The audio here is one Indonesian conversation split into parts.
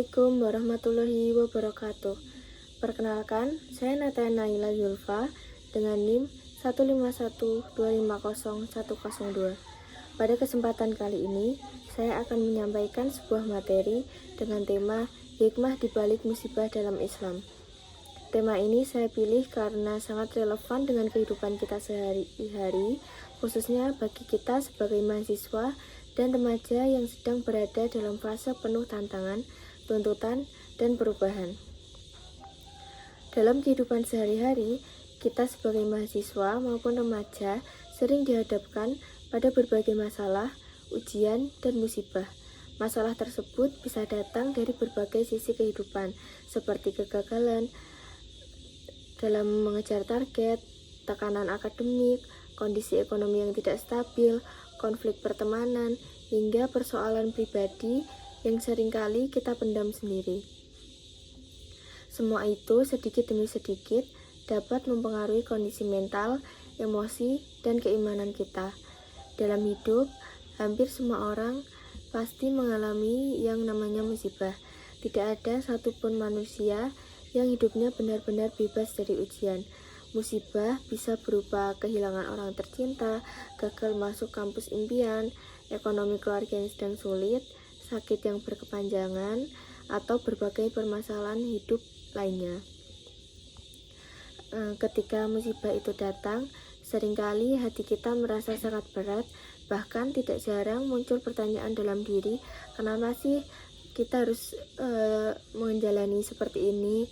Assalamualaikum warahmatullahi wabarakatuh. Perkenalkan, saya Nataya Naila Zulfa dengan NIM 151250102. Pada kesempatan kali ini, saya akan menyampaikan sebuah materi dengan tema hikmah di balik musibah dalam Islam. Tema ini saya pilih karena sangat relevan dengan kehidupan kita sehari-hari, khususnya bagi kita sebagai mahasiswa dan remaja yang sedang berada dalam fase penuh tantangan, tuntutan, dan perubahan. Dalam kehidupan sehari-hari, kita sebagai mahasiswa maupun remaja sering dihadapkan pada berbagai masalah, ujian, dan musibah. Masalah tersebut bisa datang dari berbagai sisi kehidupan, seperti kegagalan dalam mengejar target, tekanan akademik, kondisi ekonomi yang tidak stabil, konflik pertemanan, hingga persoalan pribadi yang seringkali kita pendam sendiri. Semua itu sedikit demi sedikit dapat mempengaruhi kondisi mental, emosi, dan keimanan kita. Dalam hidup, hampir semua orang pasti mengalami yang namanya musibah. Tidak ada satupun manusia yang hidupnya benar-benar bebas dari ujian. Musibah bisa berupa kehilangan orang tercinta, gagal masuk kampus impian, ekonomi keluarga yang sedang sulit, sakit yang berkepanjangan, atau berbagai permasalahan hidup lainnya. Ketika musibah itu datang, seringkali hati kita merasa sangat berat, bahkan tidak jarang muncul pertanyaan dalam diri, kenapa sih kita harus menjalani seperti ini?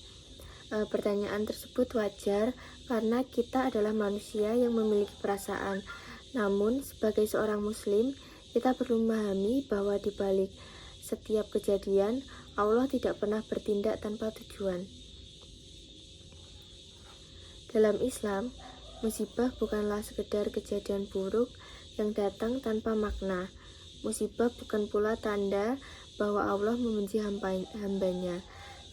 Pertanyaan tersebut wajar karena kita adalah manusia yang memiliki perasaan. Namun, sebagai seorang muslim, kita perlu memahami bahwa di balik setiap kejadian, Allah tidak pernah bertindak tanpa tujuan. Dalam Islam, musibah bukanlah sekedar kejadian buruk yang datang tanpa makna. Musibah bukan pula tanda bahwa Allah membenci hambanya.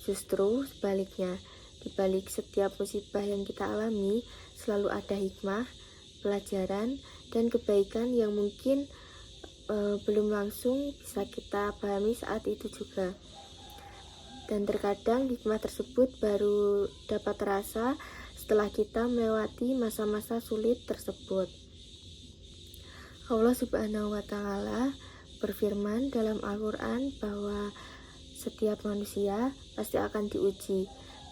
Justru sebaliknya, di balik setiap musibah yang kita alami, selalu ada hikmah, pelajaran, dan kebaikan yang mungkin belum langsung bisa kita pahami saat itu juga. Dan terkadang hikmah tersebut baru dapat terasa setelah kita melewati masa-masa sulit tersebut. Allah Subhanahu wa Ta'ala berfirman dalam Al-Quran bahwa setiap manusia pasti akan diuji,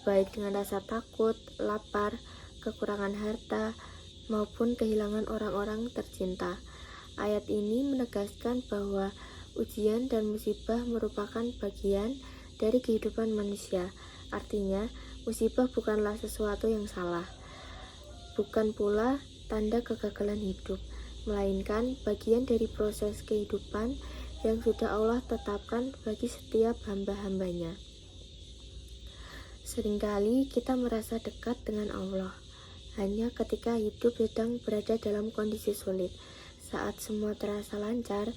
baik dengan rasa takut, lapar, kekurangan harta, maupun kehilangan orang-orang tercinta. Ayat ini menegaskan bahwa ujian dan musibah merupakan bagian dari kehidupan manusia. Artinya, musibah bukanlah sesuatu yang salah, bukan pula tanda kegagalan hidup, melainkan bagian dari proses kehidupan yang sudah Allah tetapkan bagi setiap hamba-hambanya. Seringkali kita merasa dekat dengan Allah hanya ketika hidup sedang berada dalam kondisi sulit. Saat semua terasa lancar,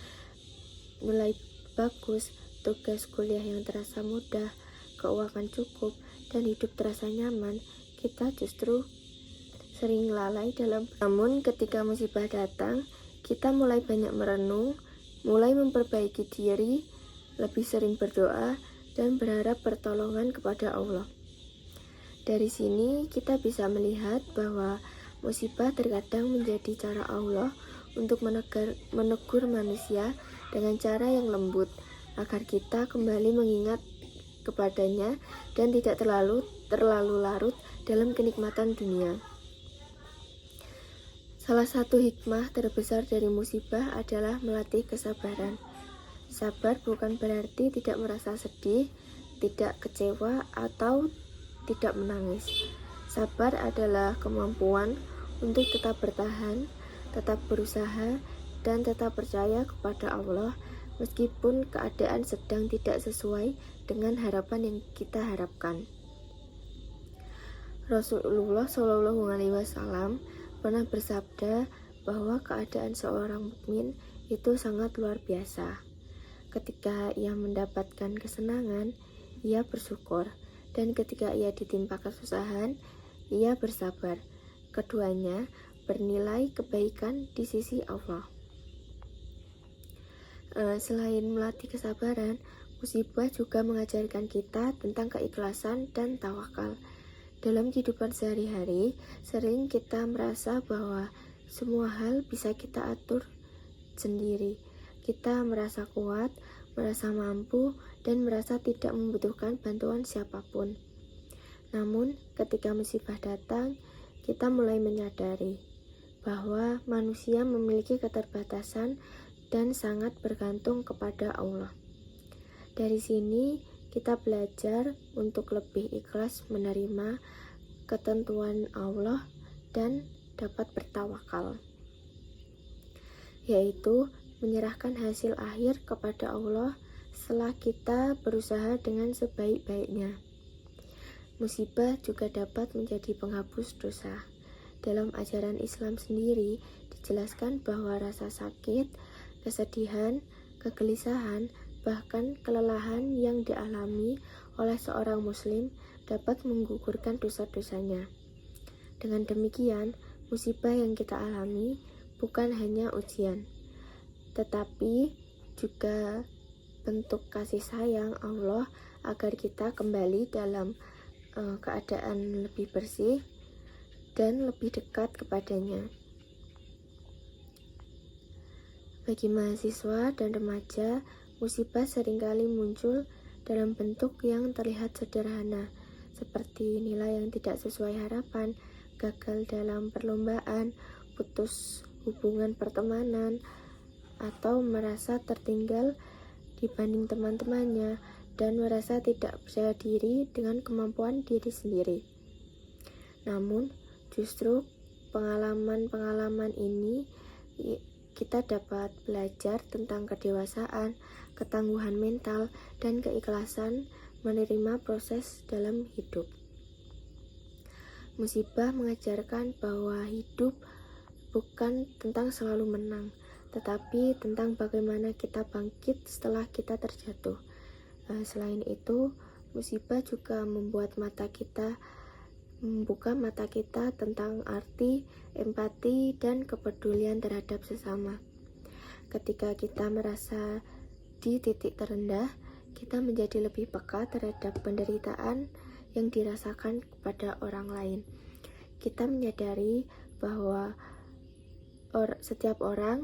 nilai bagus, tugas kuliah yang terasa mudah, keuangan cukup, dan hidup terasa nyaman, kita justru sering lalai dalam. Namun ketika musibah datang, kita mulai banyak merenung, mulai memperbaiki diri, lebih sering berdoa, dan berharap pertolongan kepada Allah. Dari sini kita bisa melihat bahwa musibah terkadang menjadi cara Allah untuk menegur manusia dengan cara yang lembut, agar kita kembali mengingat kepadanya dan tidak terlalu larut dalam kenikmatan dunia. Salah satu hikmah terbesar dari musibah adalah melatih kesabaran. Sabar bukan berarti tidak merasa sedih, tidak kecewa, atau tidak menangis. Sabar adalah kemampuan untuk tetap bertahan, tetap berusaha, dan tetap percaya kepada Allah meskipun keadaan sedang tidak sesuai dengan harapan yang kita harapkan. Rasulullah SAW pernah bersabda bahwa keadaan seorang mukmin itu sangat luar biasa. Ketika ia mendapatkan kesenangan, ia bersyukur, dan ketika ia ditimpa kesusahan, ia bersabar. Keduanya bernilai kebaikan di sisi Allah. Selain melatih kesabaran, Musibah juga mengajarkan kita tentang keikhlasan dan tawakal. Dalam kehidupan sehari-hari, sering kita merasa bahwa semua hal bisa kita atur sendiri. Kita merasa kuat, merasa mampu, dan merasa tidak membutuhkan bantuan siapapun. Namun, ketika musibah datang, kita mulai menyadari bahwa manusia memiliki keterbatasan dan sangat bergantung kepada Allah. Dari sini, kita belajar untuk lebih ikhlas menerima ketentuan Allah dan dapat bertawakal, yaitu menyerahkan hasil akhir kepada Allah setelah kita berusaha dengan sebaik-baiknya. Musibah juga dapat menjadi penghapus dosa. Dalam ajaran Islam sendiri dijelaskan bahwa rasa sakit, kesedihan, kegelisahan, bahkan kelelahan yang dialami oleh seorang muslim dapat menggugurkan dosa-dosanya. Dengan demikian, musibah yang kita alami bukan hanya ujian, tetapi juga bentuk kasih sayang Allah agar kita kembali dalam keadaan lebih bersih dan lebih dekat kepadanya. Bagi mahasiswa dan remaja, musibah seringkali muncul dalam bentuk yang terlihat sederhana, seperti nilai yang tidak sesuai harapan, gagal dalam perlombaan, putus hubungan pertemanan, atau merasa tertinggal dibanding teman-temannya, dan merasa tidak percaya diri dengan kemampuan diri sendiri. Namun, justru pengalaman-pengalaman ini kita dapat belajar tentang kedewasaan, ketangguhan mental, dan keikhlasan menerima proses dalam hidup. Musibah mengajarkan bahwa hidup bukan tentang selalu menang, tetapi tentang bagaimana kita bangkit setelah kita terjatuh. Selain itu, musibah juga membuka mata kita tentang arti, empati, dan kepedulian terhadap sesama. Ketika kita merasa di titik terendah, kita menjadi lebih peka terhadap penderitaan yang dirasakan kepada orang lain. Kita menyadari bahwa setiap orang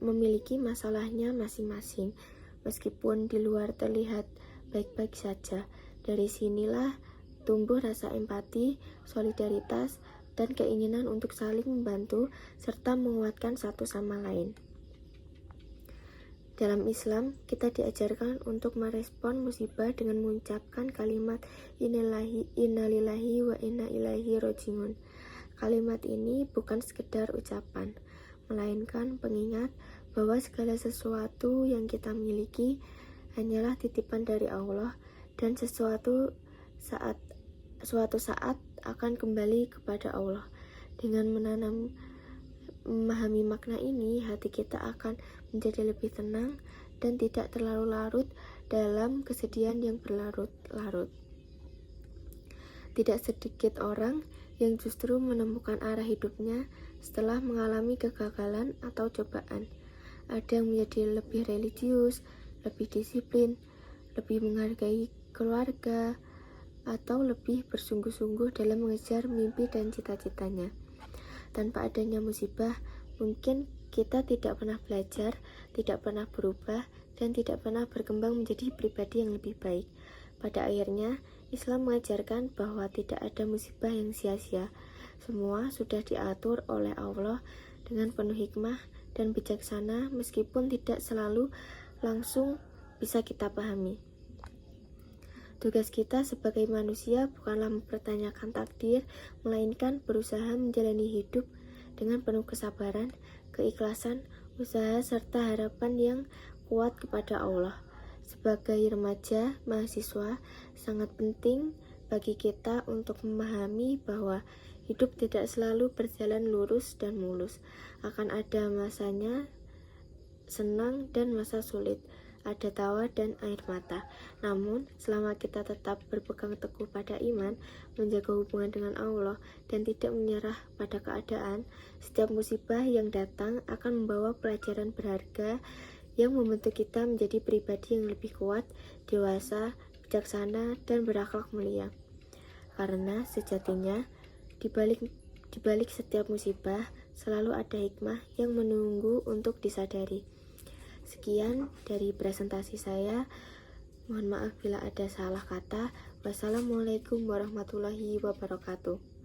memiliki masalahnya masing-masing, meskipun di luar terlihat baik-baik saja. Dari sinilah tumbuh rasa empati, solidaritas, dan keinginan untuk saling membantu serta menguatkan satu sama lain. Dalam Islam, kita diajarkan untuk merespon musibah dengan mengucapkan kalimat innalillahi wa inna ilaihi rojiun. Kalimat ini bukan sekedar ucapan, melainkan pengingat bahwa segala sesuatu yang kita miliki hanyalah titipan dari Allah, dan suatu saat akan kembali kepada Allah. Dengan memahami makna ini, hati kita akan menjadi lebih tenang dan tidak terlalu larut dalam kesedihan yang berlarut-larut. Tidak sedikit orang yang justru menemukan arah hidupnya setelah mengalami kegagalan atau cobaan. Ada yang menjadi lebih religius, lebih disiplin, lebih menghargai keluarga, atau lebih bersungguh-sungguh dalam mengejar mimpi dan cita-citanya. Tanpa adanya musibah, mungkin kita tidak pernah belajar, tidak pernah berubah, dan tidak pernah berkembang menjadi pribadi yang lebih baik. Pada akhirnya, Islam mengajarkan bahwa tidak ada musibah yang sia-sia. Semua sudah diatur oleh Allah dengan penuh hikmah dan bijaksana, meskipun tidak selalu langsung bisa kita pahami. Tugas kita sebagai manusia bukanlah mempertanyakan takdir, melainkan berusaha menjalani hidup dengan penuh kesabaran, keikhlasan, usaha, serta harapan yang kuat kepada Allah. Sebagai remaja, mahasiswa, sangat penting bagi kita untuk memahami bahwa hidup tidak selalu berjalan lurus dan mulus. Akan ada masanya senang dan masa sulit, ada tawa dan air mata. Namun, selama kita tetap berpegang teguh pada iman, menjaga hubungan dengan Allah, dan tidak menyerah pada keadaan, setiap musibah yang datang akan membawa pelajaran berharga yang membentuk kita menjadi pribadi yang lebih kuat, dewasa, bijaksana, dan berakhlak mulia. Karena sejatinya, di balik setiap musibah, selalu ada hikmah yang menunggu untuk disadari. Sekian dari presentasi saya. Mohon maaf bila ada salah kata. Wassalamualaikum warahmatullahi wabarakatuh.